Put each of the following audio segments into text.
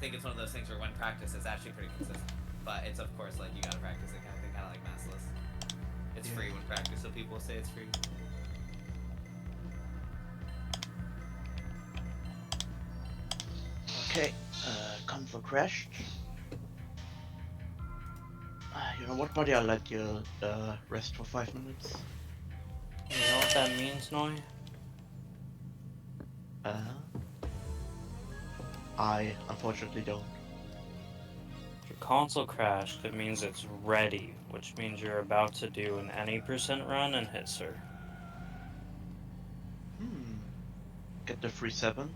think it's one of those things where when practice it's actually pretty consistent. But it's of course like you gotta practice it kind of thing, kind of like massless. It's free when practice, so people say it's free. Okay, console crashed. You know what, buddy? I'll let you rest for 5 minutes. You know what that means, Noi? I unfortunately don't. If your console crashed, it means it's ready, which means you're about to do an any % run and hit Sir. Get the free 7?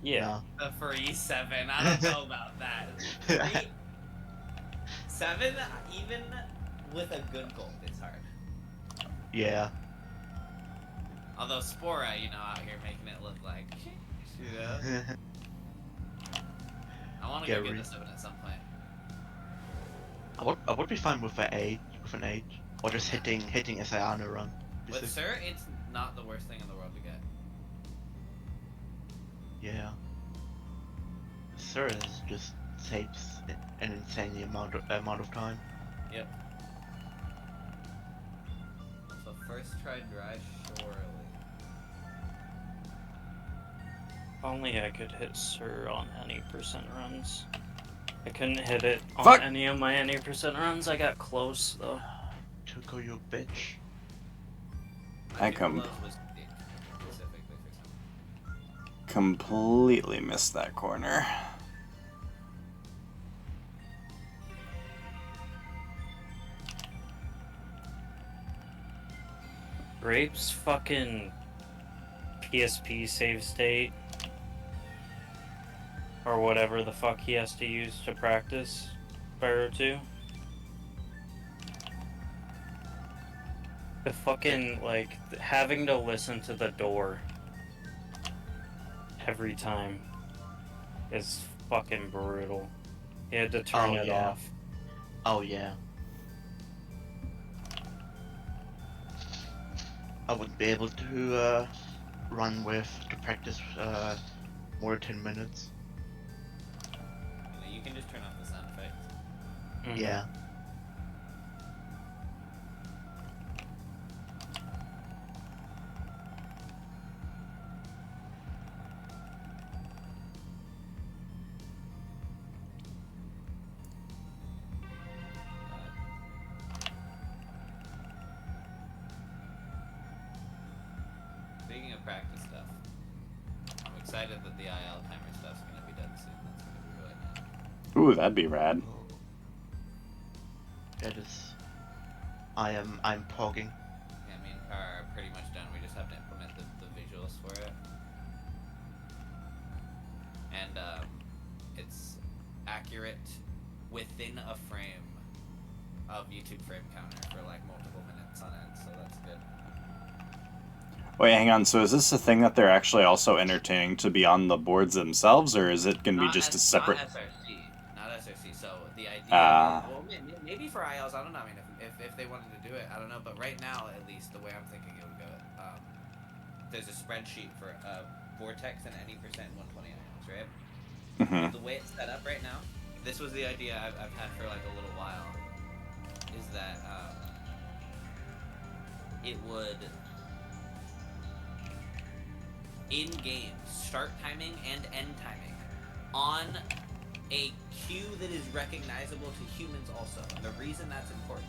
Yeah. No. The free 7, I don't know about that. Free 7, even with a good gold, is hard. Yeah. Although Spora, you know, out here making it look like, you know. I want to go get the 7 at some point. I would be fine with an 8, or just hitting SIR on a run. With Sir, it's not the worst thing in the world to get. Yeah. Sir is just saves an insane amount of time. Yep. So first try dry, surely. If only I could hit Sir on any % runs. I couldn't hit it on Fuck! any of my any % runs. I got close though. Tuko, you bitch. I completely missed that corner. Grape's fucking PSP save state, or whatever the fuck he has to use to practice Pyro 2. The fucking, like, having to listen to the door every time is fucking brutal. He had to turn it off. Oh yeah. I wouldn't be able to run to practice more than 10 minutes. You can just turn off the sound effects. Mm-hmm. Yeah. Speaking of practice stuff, I'm excited that the IL timer stuff's gonna be done soon. That's gonna be really nice. Ooh, that'd be rad. That is. I'm pogging. Yeah, me and Car are pretty much done. We just have to implement the visuals for it. And it's accurate within a frame of YouTube frame counter for like multiple minutes on end, so that's good. Wait, hang on. So is this a thing that they're actually also entertaining to be on the boards themselves, or is it going to be just a separate? Not SRC. So the idea, well, maybe for ILs, I don't know. I mean, if they wanted to do it, I don't know. But right now, at least, the way I'm thinking it would go, there's a spreadsheet for Vortex and any % 120 ILs, right? Mm-hmm. The way it's set up right now, this was the idea I've had for like a little while, is that it would, in-game, start timing and end timing on a cue that is recognizable to humans also. And the reason that's important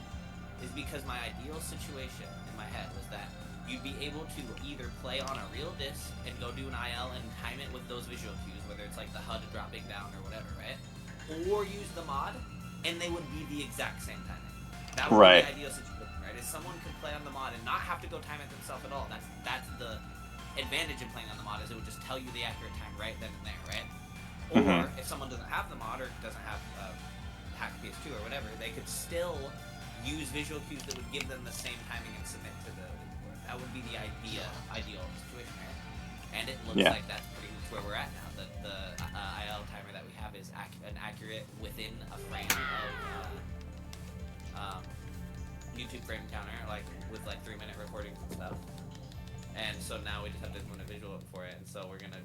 is because my ideal situation in my head was that you'd be able to either play on a real disc and go do an IL and time it with those visual cues, whether it's like the HUD dropping down or whatever, right? Or use the mod, and they would be the exact same timing. That would be the ideal situation, right? Is someone could play on the mod and not have to go time it themselves at all. That's the advantage in playing on the mod, is it would just tell you the accurate time right then and there, right? Or if someone doesn't have the mod or doesn't have hack PS2 or whatever, they could still use visual cues that would give them the same timing and submit to the board. That would be the ideal situation, right? And it looks like that's pretty much where we're at now. The IL timer that we have is an accurate within a frame of YouTube frame counter, like with like 3-minute recordings and stuff. And so now we just have to implement a visual for it, and so we're gonna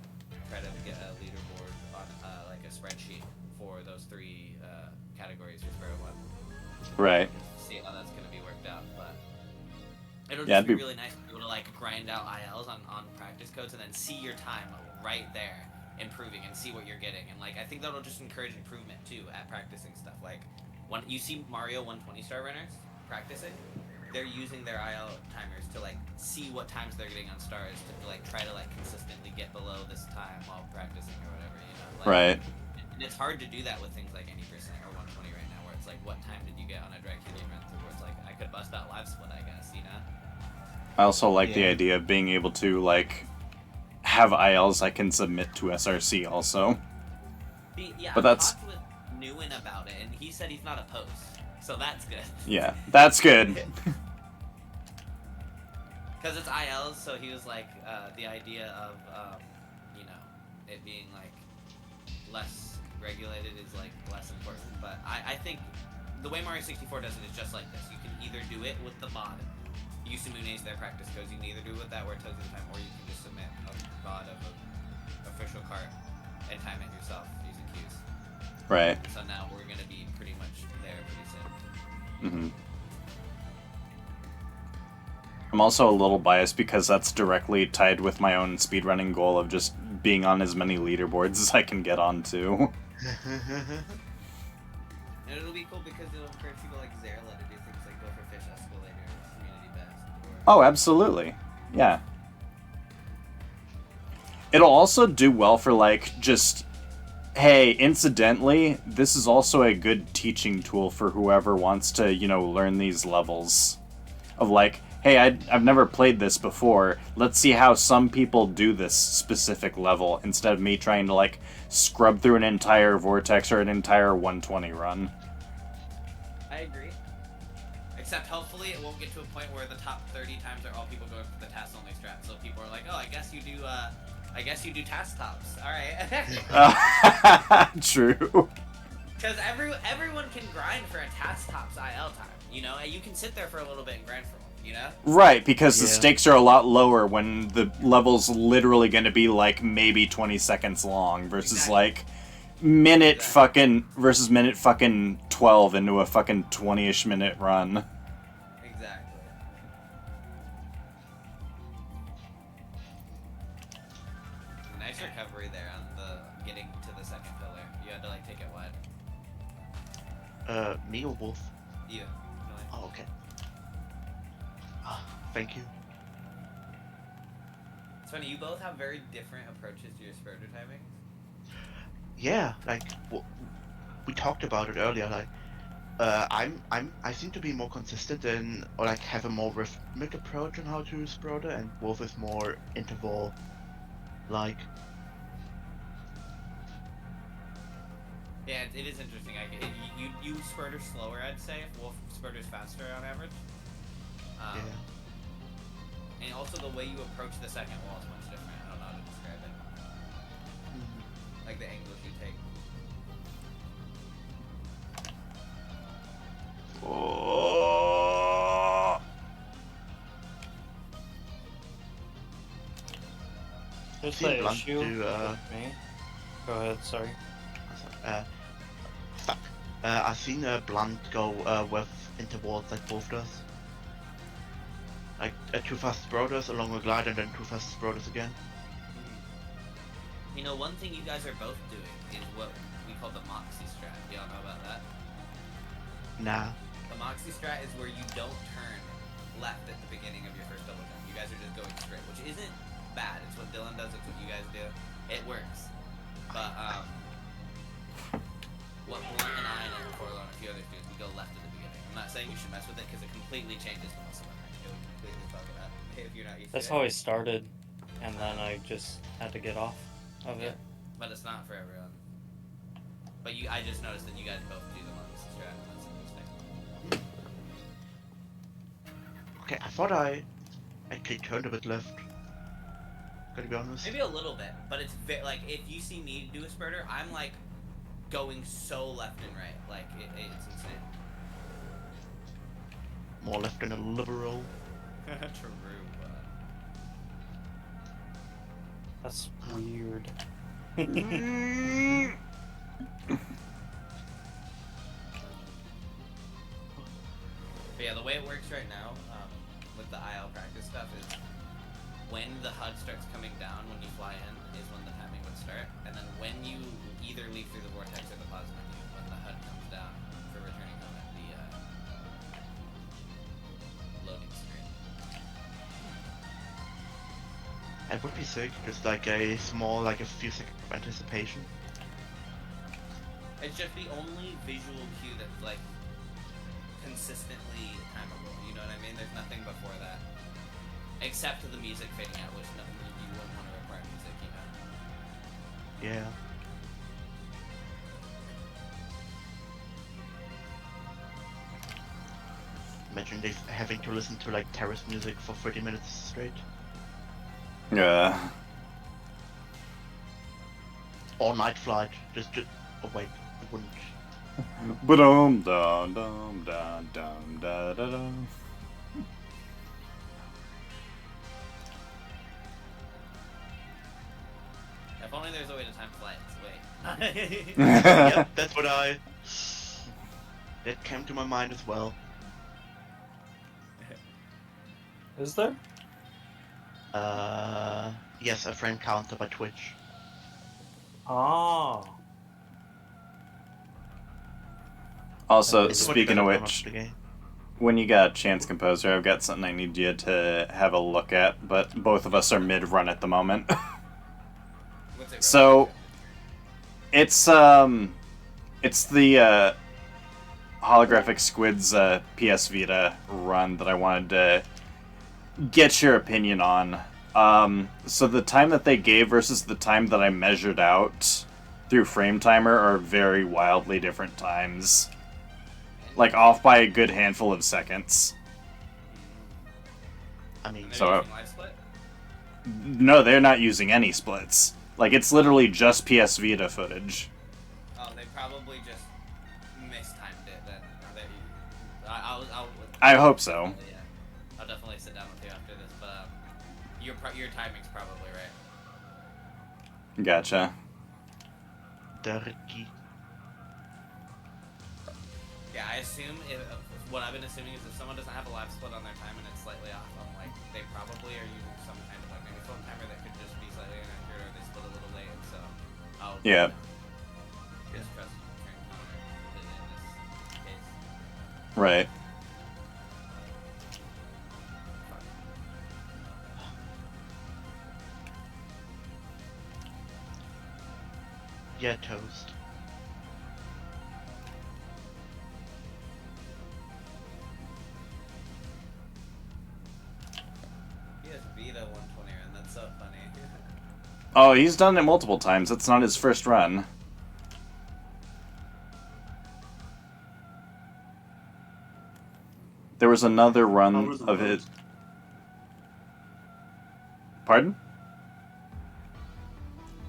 try to get a leaderboard on like a spreadsheet for those 3 categories for Sparrow 1. Right. See how that's gonna be worked out, but it'll Yeah, just be it'd be- really nice to be able to like grind out ILs on practice codes and then see your time right there improving and see what you're getting, and like I think that'll just encourage improvement too at practicing stuff. Like when you see Mario 120 star runners practicing, they're using their IL timers to like see what times they're getting on stars to like try to like consistently get below this time while practicing or whatever, you know. Like, Right. And it's hard to do that with things like 80% or 120 right now, where it's like, what time did you get on a drag canyon run through? Where it's like, I could bust out live split, I guess, you know. I also like the Yeah. idea of being able to like have ILs I can submit to SRC also. Yeah, But I that's- talked with Nguyen about it, and he said he's not opposed, so that's good. Yeah, that's good. Because it's ILs, so he was like, the idea of, you know, it being like less regulated is like less important. But I think the way Mario 64 does it is just like this. You can either do it with the mod, Yusumune's their practice codes. You can either do it with that where it tells you the time, or you can just submit a mod of an official cart and time it yourself using cues. Right. So now we're gonna be pretty much there pretty soon. hmm I'm also a little biased because that's directly tied with my own speedrunning goal of just being on as many leaderboards as I can get onto. And it'll be cool because it'll encourage people like Zerla to do things like go for fish escalator, community best, or Oh, absolutely. Yeah. It'll also do well for, like, just, hey, incidentally, this is also a good teaching tool for whoever wants to, you know, learn these levels. Of, like, hey, I've never played this before. Let's see how some people do this specific level instead of me trying to, like, scrub through an entire Vortex or an entire 120 run. I agree. Except hopefully it won't get to a point where the top 30 times are all people going for the task only strat. So people are like, oh, I guess you do task tops. All right. True. Because everyone can grind for a task tops IL time. You know, and you can sit there for a little bit and grind for one. You know. Right, because the Yeah. stakes are a lot lower when the level's literally going to be like maybe 20 seconds long versus Exactly. like minute Exactly. minute fucking 12 into a fucking 20-ish minute run. Exactly. Nice recovery there on the getting to the second pillar. You had to like take it wide. Me or both? You. Oh, okay. Thank you. It's funny. You both have very different approaches to your spurter timing. Yeah, like we talked about it earlier. Like, I seem to be more consistent and or like have a more rhythmic approach on how to use Sproder, and Wolf is more interval. Like, Yeah, it is interesting. You spurter slower, I'd say. Wolf spurters faster on average. yeah. And also the way you approach the second wall is much different. I don't know how to describe it. Like the angles you take. Oh. There's Seem the blunt issue to, with me. Go ahead, sorry. Fuck. I've seen Blunt go with intervals like Wolf does. Like 2 fast Sproders along a glide and then 2 fast Sproders again. You know, one thing you guys are both doing is what we call the Moxie strat. Do y'all know about that? Nah. The Moxie strat is where you don't turn left at the beginning of your first double jump. You guys are just going straight, which isn't bad. It's what Dylan does. It's what you guys do. It works. But what Blunt and I and Forlorn and a few others do is we go left at the beginning. I'm not saying you should mess with it because it completely changes the muscle memory. It would completely fuck it up if you're not used That's to it. how I started, and then I just had to get off of Yeah, it. but it's not for everyone. But I just noticed that you guys both do the Moxie strat, and that's interesting. Okay, I thought I actually turned a bit left. Gotta be honest. Maybe a little bit, but it's like if you see me do a spurter, I'm like going so left and right, like it's insane. More left than a liberal. True. That's weird. But yeah, the way it works right now, with the IL practice stuff is when the HUD starts coming down when you fly in is when the timing would start, and then when you either leave through the vortex or the pause menu, when the HUD comes down for returning home at the loading screen. It would be sick, just like a small, like a few seconds of anticipation. It's just the only visual cue that's like consistently timeable. You know what I mean? There's nothing before that, except for the music fading out, which no, you wouldn't want to require music, you know. Yeah. Imagine they having to listen to like terrace music for 30 minutes straight. Yeah. Or night flight. Just oh wait, it wouldn't. Ba-dum, dum, dum, dum, dum, da, da, dum. If only there's a way to time flights. Wait. Yep, that's what that came to my mind as well. Is there? Yes, a friend counter by Twitch. Oh. Also, It's much speaking better of than which, the game. when you got a chance, Composer, I've got something I need you to have a look at, but both of us are mid-run at the moment. What's it So, it's the Holographic Squid's PS Vita run that I wanted to get your opinion on. So the time that they gave versus the time that I measured out through Frame Timer are very wildly different times. Like, off by a good handful of seconds. I mean, And So, they're using live split? No, they're not using any splits. Like, it's literally just PS Vita footage. Oh, they probably just mistimed it then. I'll I hope so. Yeah. I'll definitely sit down with you after this, but your timing's probably right. Gotcha. Dirty. Yeah, I assume what I've been assuming is if someone doesn't have a live split on their time and it's slightly off, I'm like, they probably are using some kind of like maybe phone timer that could just be slightly inaccurate or they split a little late, so I'll Yeah. just trust turn counter completely in this case. Right. Yeah, toast. He has Vita 120 run, that's so funny. Oh, he's done it multiple times. It's not his first run. There was another How run were the of it. loads? Pardon?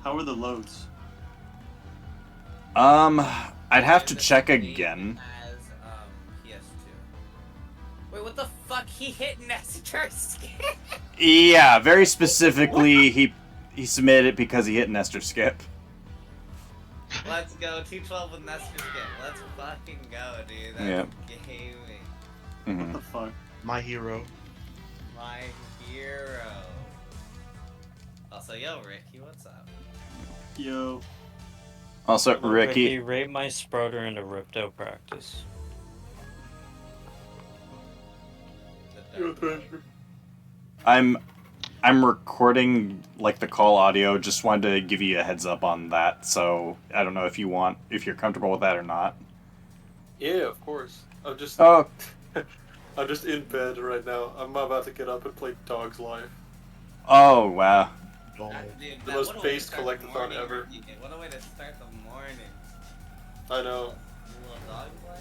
How are the loads? I'd have to The check same again. As PS2. Wait, what the fuck? He hit Nestor skip. Yeah, very specifically, he submitted it because he hit Nestor skip. Let's go 212 with Nestor skip. Let's fucking go, dude. That's Yeah. gaming. What Mhm. the fuck? My hero. My hero. Also, yo, Ricky, what's up? Yo. Also, Ricky, rate my Sproder into Ripto practice. The Yo, dark Thrasher. I'm recording like the call audio. Just wanted to give you a heads up on that. So I don't know if you're comfortable with that or not. Yeah, of course. Oh, I'm just in bed right now. I'm about to get up and play Dog's Life. oh wow. Oh. Dude, The most what a way to based start the collectathon morning, ever. Ricky. What a way to start the morning. I know. A little dog play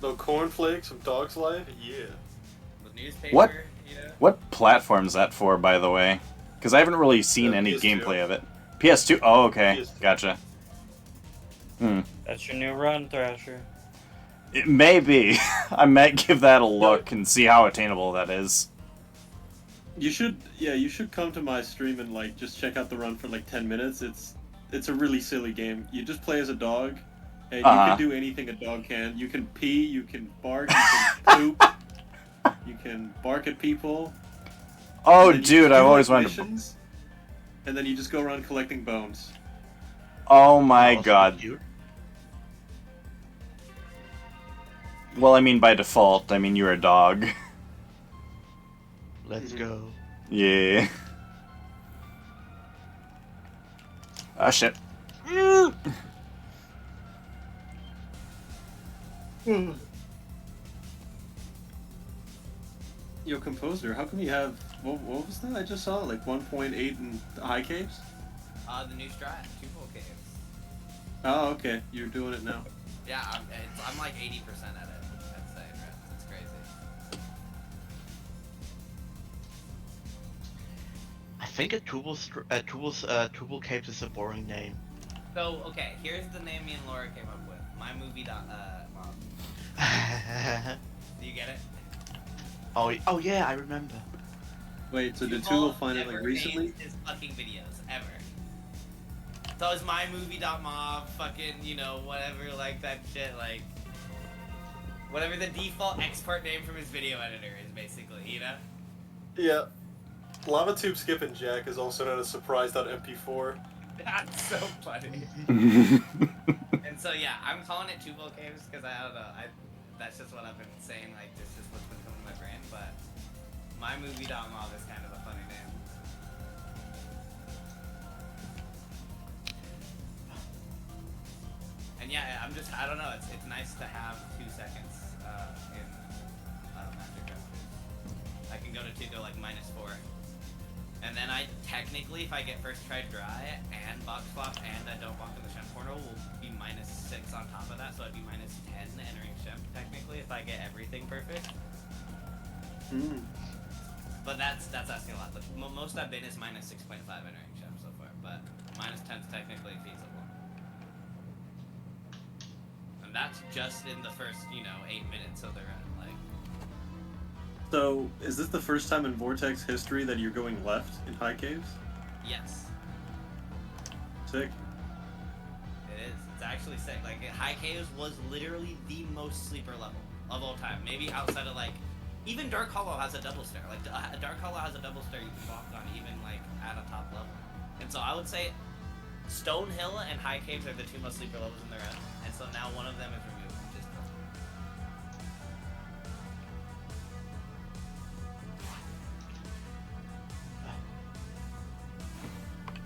No cornflakes from Dog's Life? Yeah. with newspaper. What? You know? What platform's that for, by the way? Because I haven't really seen any PS2. gameplay of it. PS2. Oh, okay. PS2. Gotcha. That's your new run, Thrasher. It may be. I might give that a look and see how attainable that is. You should come to my stream and like just check out the run for like 10 minutes. it's a really silly game. You just play as a dog, and you Uh-huh. can do anything a dog can. You can pee, you can bark, you can poop, you can bark at people. Oh, and then you dude, just I've do, always like, wanted to. missions, and then you just go around collecting bones. Oh my Also god. cute. Well, I mean, by default, I mean you're a dog. Let's go. Yeah. Oh shit. Yo, Composer, how come you have... What was that I just saw? Like 1.8 in the high caves? The new strat, 2 full caves. Oh, okay. You're doing it now. Yeah, I'm like 80% at it. I'd say, right? It's crazy. I think a Tubal Caves is a boring name. So, okay, here's the name me and Laura came up with. My movie. Mom. Do you get it? Oh yeah, I remember. Wait, so did Tuval Tuval find it like never recently? names his fucking videos ever. So it's my movie.mob, fucking, you know, whatever, like that shit, like whatever the default export name from his video editor is, basically, you know? Yeah. LavaTube Skip and Jack is also known as surprise.mp4. That's so funny. And so yeah, I'm calling it 2 Caves because I don't know, that's just what I've been saying, like this is what's been coming to my brain, but my movie.mob is kind of a funny name. And yeah, I don't know, it's nice to have 2 seconds in Magic Rescue. I can go to 2, go like -4. And then I technically, if I get first try dry and box flop and I don't walk in the Shemp portal, will be -6 on top of that, so I'd be -10 entering Shemp technically if I get everything perfect. Hmm. But that's asking a lot. The most I've been is -6.5 entering Shemp so far, but -10 is technically feasible. And that's just in the first, 8 minutes of the run. Like, So, is this the first time in Vortex history that you're going left in high caves? yes. Sick. It is. It's actually sick. Like, High Caves was literally the most sleeper level of all time. Maybe outside of, like, even Dark Hollow has a double stair. Like, Dark Hollow has a double stair you can walk on even, like, at a top level. And so I would say Stone Hill and High Caves are the 2 most sleeper levels in the run. And so now one of them is removed, which is cool.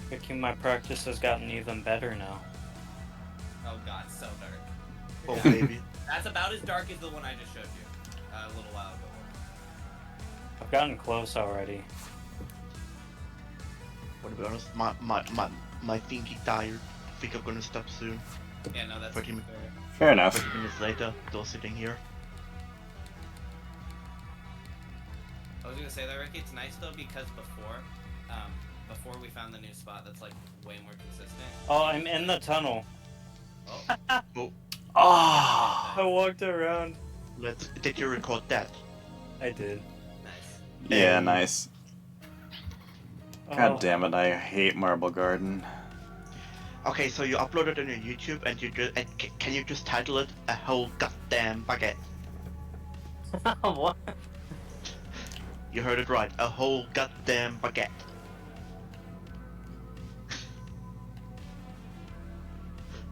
Picking my practice has gotten even better now. Oh god, so dark. Oh baby. That's about as dark as the one I just showed you a little while ago. I've gotten close already. But to be honest, my thingy tired. I think I'm gonna stop soon. Yeah, no, that's 30 minutes. Fair enough. 30 minutes later, still sitting here. I was gonna say that, Ricky, it's nice though because before we found the new spot that's like way more consistent. Oh, I'm in the tunnel. Oh. Ah. I walked around. Did you record that? I did. Nice. Yeah, nice. God Oh. damn it, I hate Marble Garden. Okay, so you uploaded it on your YouTube, and can you just title it "A Whole Goddamn Baguette"? What? You heard it right. A whole goddamn baguette.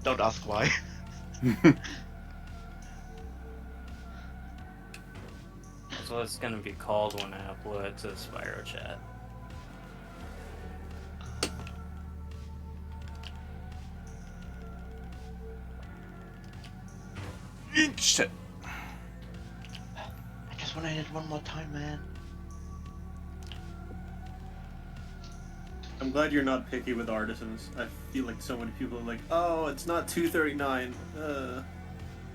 Don't ask why. That's what it's gonna be called when I upload it to the Spyro chat. Shit. I just wanna hit it one more time, man. I'm glad you're not picky with artisans. I feel like so many people are like, oh, it's not 239.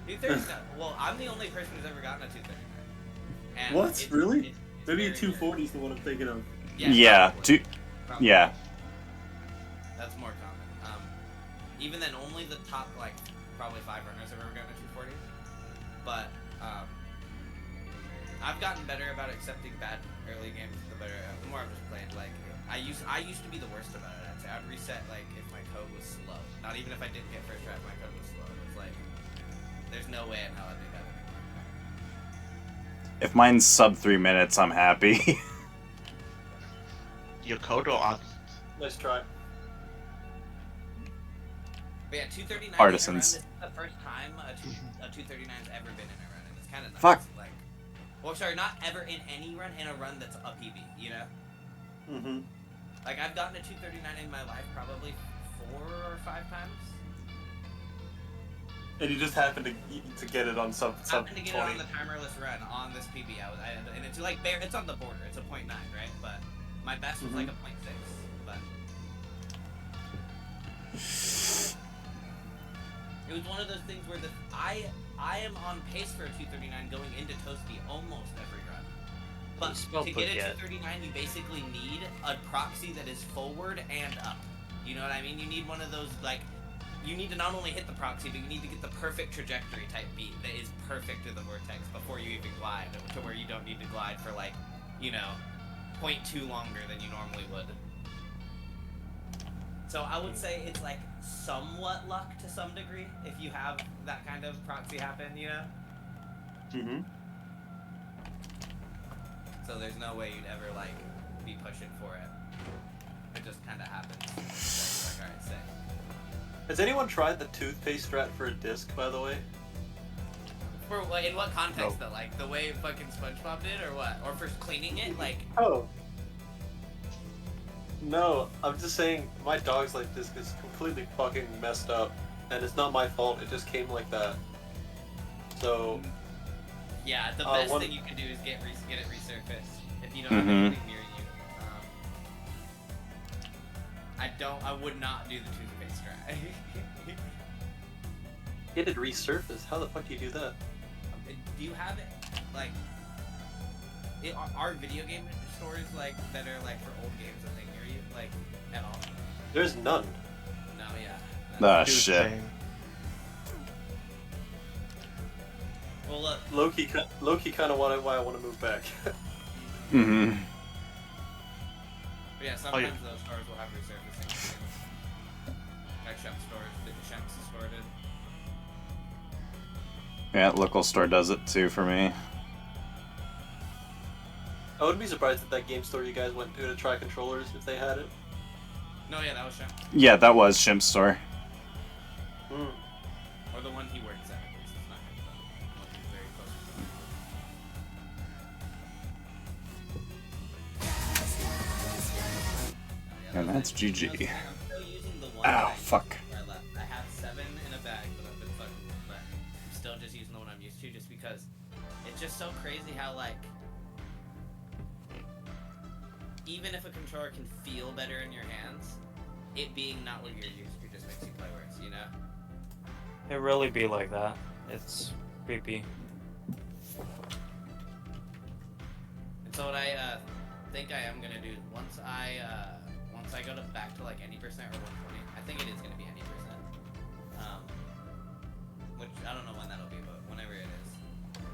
239. Well, I'm the only person who's ever gotten a 239. And What? it's- Really? it's Maybe a very 240 is the one I'm thinking of. rare. Yeah, probably. Probably. yeah. That's more common. Even then, only the top, like, probably 5 runners have ever gotten a 240. But, I've gotten better about accepting bad early games the more I've just played. Like, I used to be the worst about it. I'd say I'd reset like if my code was slow. Not even if I didn't get first try, if my code was slow. It was like, there's no way in hell I'd do that anymore. If mine's sub 3 minutes, I'm happy. Your code or art? Nice try. But yeah, 239 Artisans. In a run, this is the first time a 239's ever been in a run, and it's kind of nice. Fuck. Like, well, sorry, not ever in any run, in a run that's a PB, you know? Mm-hmm. Like, I've gotten a 239 in my life probably 4 or 5 times. And you just happened to get it on sub I 20. happened to get it on the timerless run on this PB. And it's like bare. It's on the border. It's a 0.9, right? But my best was like a 0.6. But it was one of those things where I am on pace for a 239 going into Toasty almost every run. But spelled to get a baguette. 239, you basically need a proxy that is forward and up. You know what I mean? You need one of those, like, you need to not only hit the proxy, but you need to get the perfect trajectory type beat that is perfect to the vortex before you even glide, to where you don't need to glide for, like, you know, 0.2 longer than you normally would. So I would say it's like somewhat luck to some degree if you have that kind of proxy happen, you know? Mm-hmm. So there's no way you'd ever, like, be pushing for it. It just kind of happens. So you're like, alright, sick. Has anyone tried the toothpaste strat for a disc, by the way? For what, in what context though? Like the way fucking SpongeBob did, or what? Or for cleaning it? Like, Oh. No, I'm just saying my dog's like disc is completely fucking messed up, and it's not my fault. It just came like that. So. yeah, the best thing you can do is get it resurfaced if you don't have Mhm. anything near you. I would not do the toothpaste strat. Get it resurfaced? How the fuck do you do that? Do you have it, like, are video game stores, like, that are, like, for old games a thing near you, like, at all? There's none. No, yeah. Ah, Dude, shit. same. Well, look, Loki kind of why I want to move back. Mm-hmm. but yeah, sometimes those stores will have resurfacing things. Like Shemp stores, the Shemp's store did. Yeah, local store does it too for me. I wouldn't be surprised if that game store you guys went to try controllers if they had it. No, yeah, that was Shemp. Yeah, that was Shimp's store. Hmm. Or the one he works at least. It's not him, but the one he's very close to. And that's GG. I'm still using the one Ow, that I fuck. used before I left. I have 7 in a bag, but I've been fucking, but I'm still just using the one I'm used to, just because it's just so crazy how, like, even if a controller can feel better in your hands, it being not what you're used to just makes you play worse, you know? It really be like that. It's creepy. And so what I think I am gonna do once I go back to like any percent or 120, I think it is gonna be any percent. Which I don't know when that'll be, but whenever it is,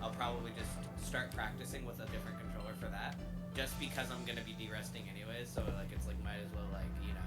I'll probably just start practicing with a different controller for that. Just because I'm gonna be de-resting anyways, so like it's like might as well, like, you know,